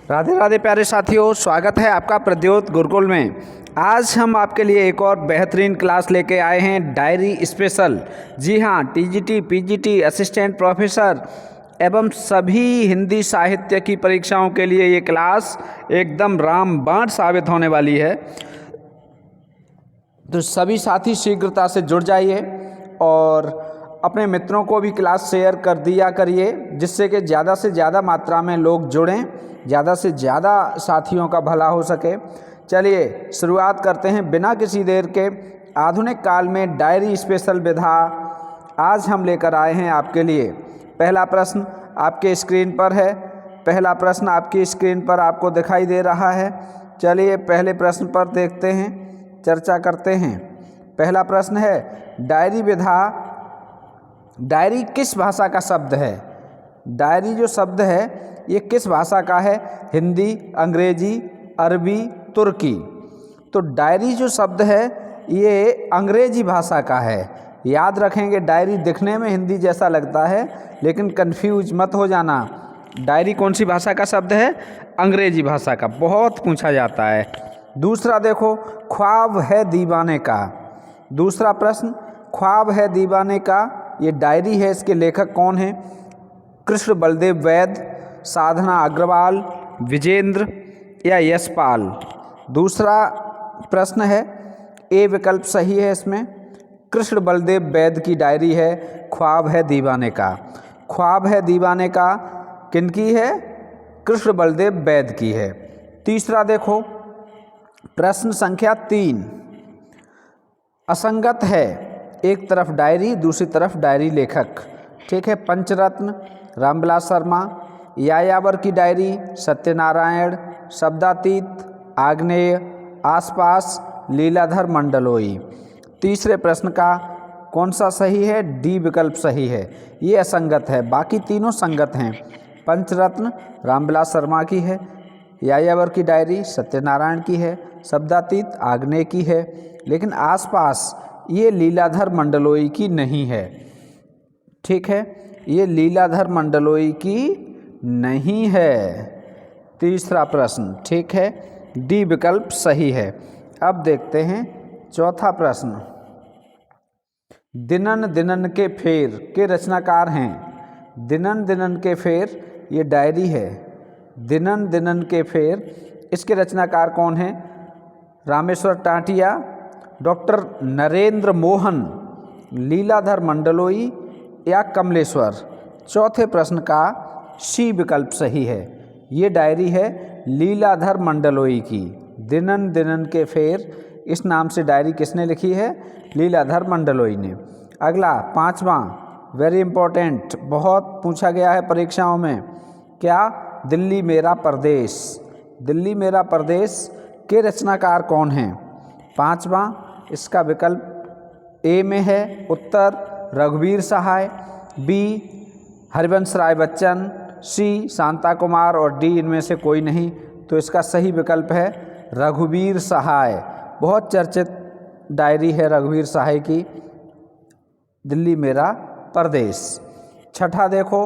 राधे राधे प्यारे साथियों, स्वागत है आपका प्रद्योत गुरुकुल में। आज हम आपके लिए एक और बेहतरीन क्लास लेके आए हैं, डायरी स्पेशल। जी हाँ, टीजीटी, पीजीटी, असिस्टेंट प्रोफेसर एवं सभी हिंदी साहित्य की परीक्षाओं के लिए ये क्लास एकदम रामबाण साबित होने वाली है। तो सभी साथी शीघ्रता से जुड़ जाइए और अपने मित्रों को भी क्लास शेयर कर दिया करिए, जिससे कि ज़्यादा से ज़्यादा मात्रा में लोग जुड़ें, ज़्यादा से ज़्यादा साथियों का भला हो सके। चलिए शुरुआत करते हैं बिना किसी देर के। आधुनिक काल में डायरी स्पेशल विधा आज हम लेकर आए हैं आपके लिए। पहला प्रश्न आपके स्क्रीन पर है। पहला प्रश्न आपकी स्क्रीन पर आपको दिखाई दे रहा है। चलिए पहले प्रश्न पर देखते हैं, चर्चा करते हैं। पहला प्रश्न है, डायरी विधा, डायरी किस भाषा का शब्द है? डायरी जो शब्द है ये किस भाषा का है? हिंदी, अंग्रेजी, अरबी, तुर्की। तो डायरी जो शब्द है ये अंग्रेजी भाषा का है। याद रखेंगे, डायरी दिखने में हिंदी जैसा लगता है, लेकिन कंफ्यूज मत हो जाना। डायरी कौन सी भाषा का शब्द है? अंग्रेजी भाषा का। बहुत पूछा जाता है। दूसरा देखो, ख्वाब है दीवाने का। दूसरा प्रश्न, ख्वाब है दीवाने का ये डायरी है, इसके लेखक कौन हैं? कृष्ण बलदेव वैद्य, साधना अग्रवाल, विजेंद्र या यशपाल। दूसरा प्रश्न है, ए विकल्प सही है इसमें। कृष्ण बलदेव वैद्य की डायरी है ख्वाब है दीवाने का। ख्वाब है दीवाने का किनकी है? कृष्ण बलदेव वैद्य की है। तीसरा देखो, प्रश्न संख्या 3, असंगत है, एक तरफ डायरी दूसरी तरफ डायरी लेखक। ठीक है, पंचरत्न, रामविलास शर्मा, यायावर की डायरी, सत्यनारायण, शब्दातीत, आग्नेय, आसपास, लीलाधर मंडलोई। तीसरे प्रश्न का कौन सा सही है? डी विकल्प सही है, ये असंगत है, बाकी तीनों संगत हैं। पंचरत्न रामविलास शर्मा की है, यायावर की डायरी सत्यनारायण की है, शब्दातीत आग्नेय की है, लेकिन आसपास ये लीलाधर मंडलोई की नहीं है। ठीक है, ये लीलाधर मंडलोई की नहीं है। तीसरा प्रश्न ठीक है, डी विकल्प सही है। अब देखते हैं चौथा प्रश्न। दिनन दिनन के फेर के रचनाकार हैं। दिनन दिनन के फेर ये डायरी है। दिनन दिनन के फेर, इसके रचनाकार कौन हैं? रामेश्वर टाटिया, डॉक्टर नरेंद्र मोहन, लीलाधर मंडलोई या कमलेश्वर। चौथे प्रश्न का सी विकल्प सही है, ये डायरी है लीलाधर मंडलोई की। दिनन दिनन के फेर इस नाम से डायरी किसने लिखी है? लीलाधर मंडलोई ने। अगला पांचवा, वेरी इंपॉर्टेंट, बहुत पूछा गया है परीक्षाओं में। क्या? दिल्ली मेरा परदेश। दिल्ली मेरा परदेश के रचनाकार कौन हैं? पांचवा, इसका विकल्प ए में है उत्तर रघुवीर सहाय, बी हरिवंश राय बच्चन, सी शांता कुमार और डी इनमें से कोई नहीं। तो इसका सही विकल्प है रघुवीर सहाय। बहुत चर्चित डायरी है रघुवीर सहाय की, दिल्ली मेरा परदेश। छठा देखो,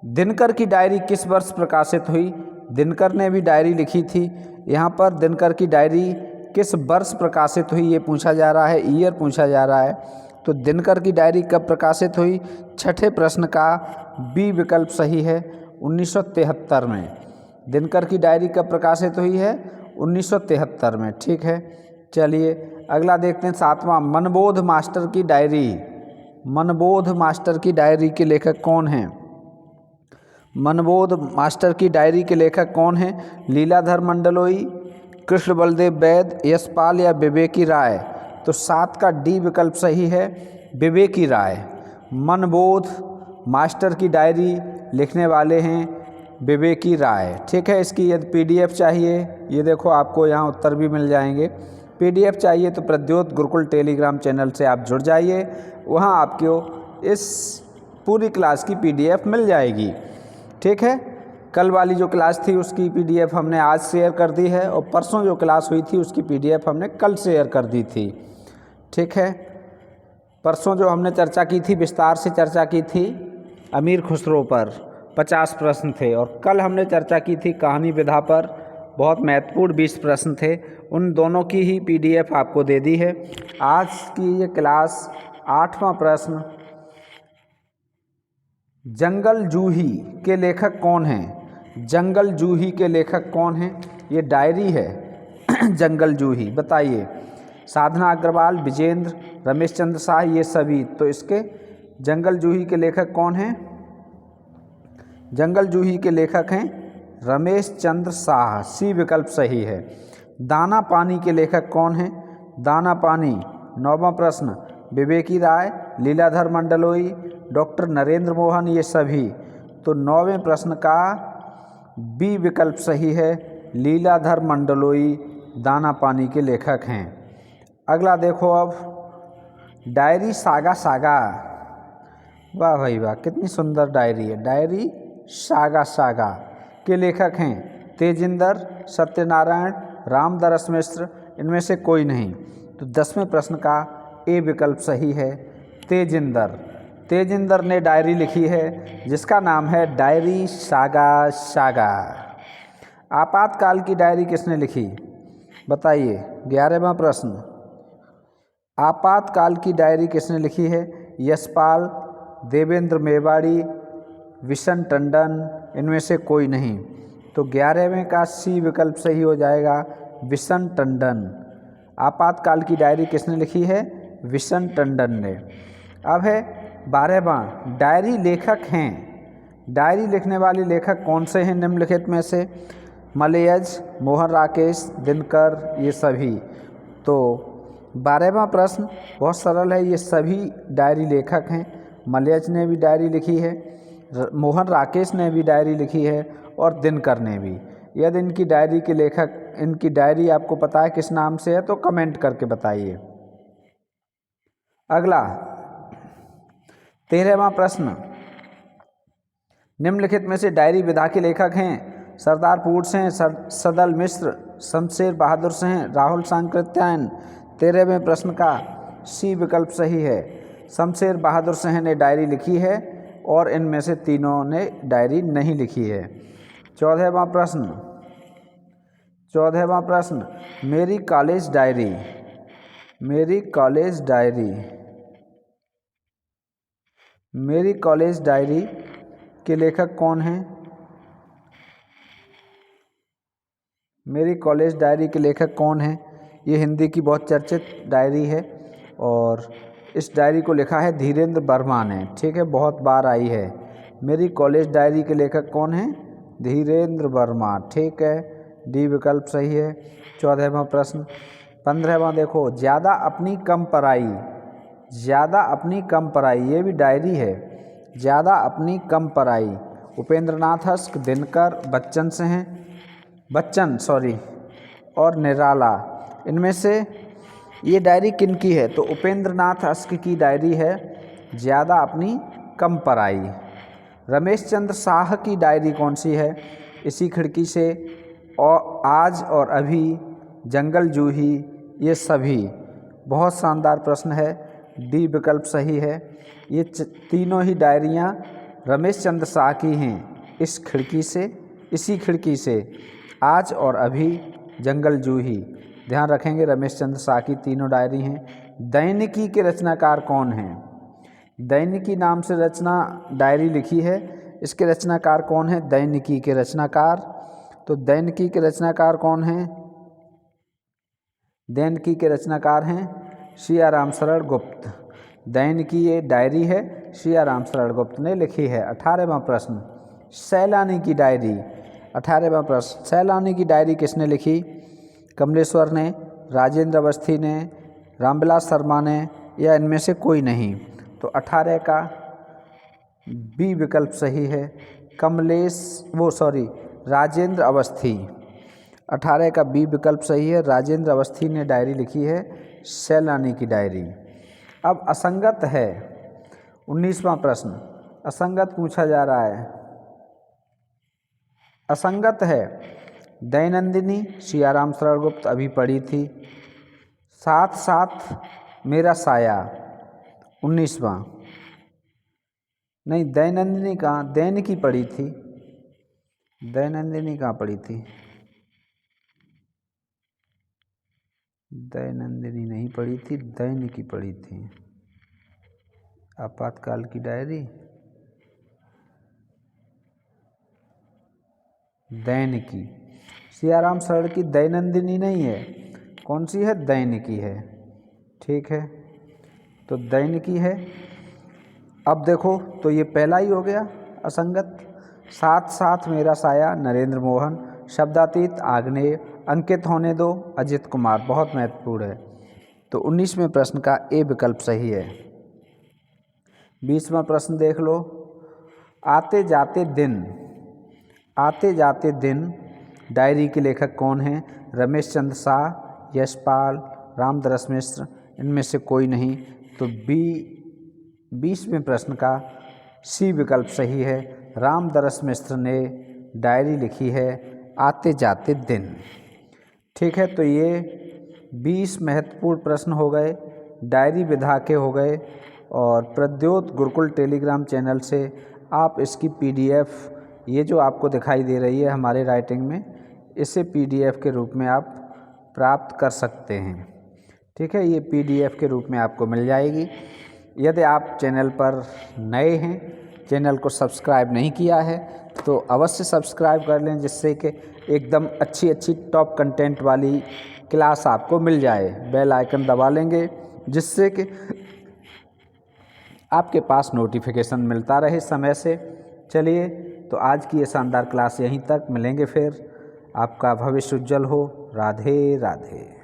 दिनकर की डायरी किस वर्ष प्रकाशित हुई? दिनकर ने भी डायरी लिखी थी। यहाँ पर दिनकर की डायरी किस वर्ष प्रकाशित हुई ये पूछा जा रहा है, ईयर पूछा जा रहा है। तो दिनकर की डायरी कब प्रकाशित हुई? छठे प्रश्न का बी विकल्प सही है, 1973 में। दिनकर की डायरी कब प्रकाशित हुई है? 1973 में। ठीक है, चलिए अगला देखते हैं सातवां, मनबोध मास्टर की डायरी। मनबोध मास्टर की डायरी के लेखक कौन हैं? मनबोध मास्टर की डायरी के लेखक कौन हैं? लीलाधर मंडलोई, कृष्ण बलदेव वैद्य, यशपाल या विवेकी राय। तो 7 का डी विकल्प सही है, विवेकी राय। मनबोध मास्टर की डायरी लिखने वाले हैं विवेकी राय। ठीक है, इसकी यदि पीडीएफ चाहिए, ये देखो आपको यहाँ उत्तर भी मिल जाएंगे। पीडीएफ चाहिए तो प्रद्योत गुरुकुल टेलीग्राम चैनल से आप जुड़ जाइए, वहाँ आपको इस पूरी क्लास की पीडीएफ मिल जाएगी। ठीक है, कल वाली जो क्लास थी उसकी पीडीएफ हमने आज शेयर कर दी है, और परसों जो क्लास हुई थी उसकी पीडीएफ हमने कल शेयर कर दी थी। ठीक है, परसों जो हमने चर्चा की थी, विस्तार से चर्चा की थी अमीर खुसरो पर, 50 प्रश्न थे। और कल हमने चर्चा की थी कहानी विधा पर, बहुत महत्वपूर्ण 20 प्रश्न थे। उन दोनों की ही PDF आपको दे दी है। आज की ये क्लास 8वां प्रश्न, जंगल जूही के लेखक कौन हैं? जंगल जूही के लेखक कौन हैं? ये डायरी है जंगल जूही, बताइए। साधना अग्रवाल, विजेंद्र, रमेश चंद्र शाह, ये सभी। तो इसके जंगल जूही के लेखक कौन हैं? जंगल जूही के लेखक हैं रमेश चंद्र शाह, सी विकल्प सही है। दाना पानी के लेखक कौन हैं? दाना पानी, 9वां प्रश्न, विवेकी राय, लीलाधर मंडलोई, डॉक्टर नरेंद्र मोहन, ये सभी। तो 9वें प्रश्न का बी विकल्प सही है, लीलाधर मंडलोई दाना पानी के लेखक हैं। अगला देखो अब, डायरी सागा सागा, वाह भाई वाह, कितनी सुंदर डायरी है। डायरी सागा सागा के लेखक हैं तेजिंदर, सत्यनारायण, रामदरस मिश्र, इनमें से कोई नहीं। तो 10वें प्रश्न का ए विकल्प सही है, तेजिंदर। तेजिंदर ने डायरी लिखी है जिसका नाम है डायरी सागा सागा। आपातकाल की डायरी किसने लिखी? बताइए। 11वां प्रश्न, आपातकाल की डायरी किसने लिखी है? यशपाल, देवेंद्र मेवाड़ी, विशन टंडन, इनमें से कोई नहीं। तो 11वें का सी विकल्प सही हो जाएगा, विशन टंडन। आपातकाल की डायरी किसने लिखी है? विशन टंडन ने। अब है 12वां, डायरी लेखक हैं। डायरी लिखने वाले लेखक कौन से हैं निम्नलिखित में से? मलयज, मोहन राकेश, दिनकर, ये सभी। तो 12वां प्रश्न बहुत सरल है, ये सभी डायरी लेखक हैं। मलयज ने भी डायरी लिखी है, मोहन राकेश ने भी डायरी लिखी है, और दिनकर ने भी। यदि इनकी डायरी के लेखक, इनकी डायरी आपको पता है किस नाम से है तो कमेंट करके बताइए। अगला 13वां प्रश्न, निम्नलिखित में से डायरी विधा के लेखक हैं? सरदार पूर सिंह, सदल मिश्र, शमशेर बहादुर सिंह, राहुल सांकृत्यायन। 13वें प्रश्न का सी विकल्प सही है, शमशेर बहादुर सिंह ने डायरी लिखी है और इनमें से तीनों ने डायरी नहीं लिखी है। 14वां प्रश्न, मेरी कॉलेज डायरी। मेरी कॉलेज डायरी, मेरी कॉलेज डायरी के लेखक कौन हैं? मेरी कॉलेज डायरी के लेखक कौन हैं? ये हिंदी की बहुत चर्चित डायरी है और इस डायरी को लिखा है धीरेन्द्र वर्मा ने। ठीक है, बहुत बार आई है। मेरी कॉलेज डायरी के लेखक कौन हैं? धीरेन्द्र वर्मा। ठीक है, डी विकल्प सही है। 14वां प्रश्न। 15वां देखो, ज़्यादा अपनी कम पराई। ज़्यादा अपनी कम पराई, ये भी डायरी है। ज़्यादा अपनी कम पराई, उपेंद्र नाथ हस्क, दिनकर, बच्चन और निराला, इनमें से ये डायरी किन की है? तो उपेंद्र नाथ हस्क की डायरी है ज़्यादा अपनी कम पराई। रमेश चंद्र शाह की डायरी कौन सी है? इसी खिड़की से, और आज और अभी, जंगल जूही, ये सभी। बहुत शानदार प्रश्न है, डी विकल्प सही है। ये तीनों ही डायरियाँ रमेश चंद्र शाह की हैं। इस खिड़की से, इसी खिड़की से, आज और अभी, जंगल जूही। ध्यान रखेंगे, रमेश चंद्र शाह की तीनों डायरी हैं। दैनिकी के रचनाकार कौन हैं? दैनिकी नाम से रचना डायरी लिखी है, इसके रचनाकार कौन है? दैनिकी के रचनाकार। तो दैनिकी के रचनाकार कौन हैं? दैनिकी के रचनाकार हैं सियाराम शरण गुप्त। दैनिकी ये डायरी है सियाराम शरण गुप्त ने लिखी है। 18वां प्रश्न, सैलानी की डायरी। 18वां प्रश्न, सैलानी की डायरी किसने लिखी? कमलेश्वर ने, राजेंद्र अवस्थी ने, रामविलास शर्मा ने, या इनमें से कोई नहीं। तो 18 का बी विकल्प सही है, राजेंद्र अवस्थी। 18 का बी विकल्प सही है, राजेंद्र अवस्थी ने डायरी लिखी है सैलानी की डायरी। अब असंगत है 19वां प्रश्न, असंगत पूछा जा रहा है। असंगत है दैनंदिनी, सियाराम शरण गुप्त, अभी पढ़ी थी। साथ साथ मेरा साया 19वां। नहीं, दैनंदिनी कहाँ, दैनिकी पढ़ी थी, दैनंदिनी कहाँ पढ़ी थी, दैनंदिनी नहीं पढ़ी थी, दैनिकी पढ़ी थी। आपातकाल की डायरी, दैनिकी। सियाराम शरण की दैनंदिनी नहीं है, कौन सी है, दैनिकी है। ठीक है, तो दैनिकी है। अब देखो तो ये पहला ही हो गया असंगत। साथ साथ मेरा साया, नरेंद्र मोहन। शब्दातीत, आग्नेय। अंकित होने दो, अजित कुमार। बहुत महत्वपूर्ण है। तो 19वें प्रश्न का ए विकल्प सही है। 20वां प्रश्न देख लो। आते जाते दिन, आते जाते दिन डायरी के लेखक कौन हैं? रमेश चंद्र शाह, यशपाल, रामदरस मिश्र, इनमें से कोई नहीं। तो 20वें प्रश्न का सी विकल्प सही है। रामदरस मिश्र ने डायरी लिखी है आते जाते दिन। ठीक है, तो ये 20 महत्वपूर्ण प्रश्न हो गए, डायरी विधा के हो गए। और प्रद्योत गुरुकुल टेलीग्राम चैनल से आप इसकी PDF, ये जो आपको दिखाई दे रही है हमारे राइटिंग में, इसे PDF के रूप में आप प्राप्त कर सकते हैं। ठीक है, ये PDF के रूप में आपको मिल जाएगी। यदि आप चैनल पर नए हैं, चैनल को सब्सक्राइब नहीं किया है, तो अवश्य सब्सक्राइब कर लें, जिससे कि एकदम अच्छी अच्छी टॉप कंटेंट वाली क्लास आपको मिल जाए। बेल आइकन दबा लेंगे, जिससे कि आपके पास नोटिफिकेशन मिलता रहे समय से। चलिए, तो आज की ये शानदार क्लास यहीं तक, मिलेंगे फिर। आपका भविष्य उज्जवल हो। राधे राधे।